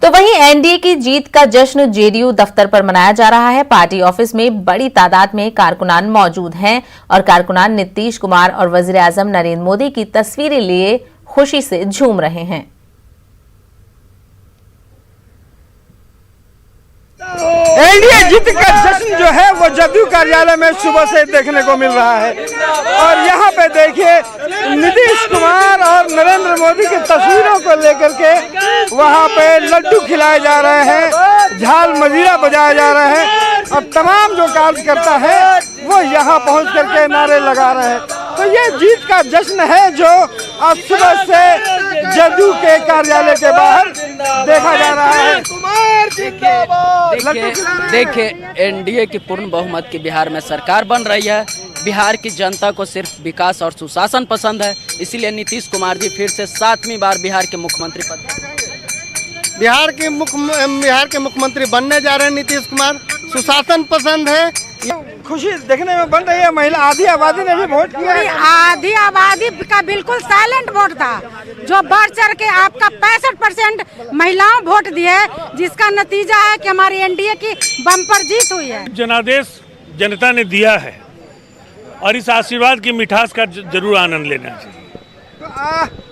तो वहीं एनडीए की जीत का जश्न जेडीयू दफ्तर पर मनाया जा रहा है। पार्टी ऑफिस में बड़ी तादाद में कारकुनान मौजूद हैं और कारकुनान नीतीश कुमार और वजीर आजम नरेंद्र मोदी की तस्वीरें लिए खुशी से झूम रहे हैं। एनडीए जीत का जश्न जो है वो जदयू कार्यालय में सुबह से देखने को मिल रहा है और यहाँ पे देखिए नीतीश कुमार और नरेंद्र मोदी की तस्वीरों को लेकर के वहाँ पे लड्डू खिलाए जा रहे हैं, झाल मजीरा बजाया जा रहा है और तमाम जो कार्यकर्ता है वो यहाँ पहुँच करके नारे लगा रहे हैं। तो ये जीत का जश्न है जो आज सुबह से जदयू के कार्यालय के बाहर देखा जा रहा है। देखिए एनडीए की पूर्ण बहुमत की बिहार में सरकार बन रही है। बिहार की जनता को सिर्फ विकास और सुशासन पसंद है, इसीलिए नीतीश कुमार जी फिर से 7वीं बार बिहार के मुख्यमंत्री पद बिहार के मुख्यमंत्री बनने जा रहे हैं नीतीश कुमार। सुशासन पसंद है, खुशी देखने में बन रही है। महिला आधी आबादी ने भी वोट किया। आधी आबादी का बिल्कुल साइलेंट वोट था, जो बढ़ चढ़ के आपका 65% महिलाओं वोट दिए, जिसका नतीजा है कि हमारी एनडीए की बम्पर जीत हुई है। जनादेश जनता ने दिया है और इस आशीर्वाद की मिठास का जरूर आनंद लेना चाहिए।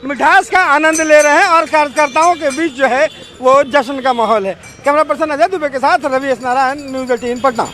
मिठास का आनंद ले रहे हैं और कार्यकर्ताओं के बीच जो है वो जश्न का माहौल है। कैमरा पर्सन अजय दुबे के साथ रवि एस नारायण, न्यूज़ 18 पटना।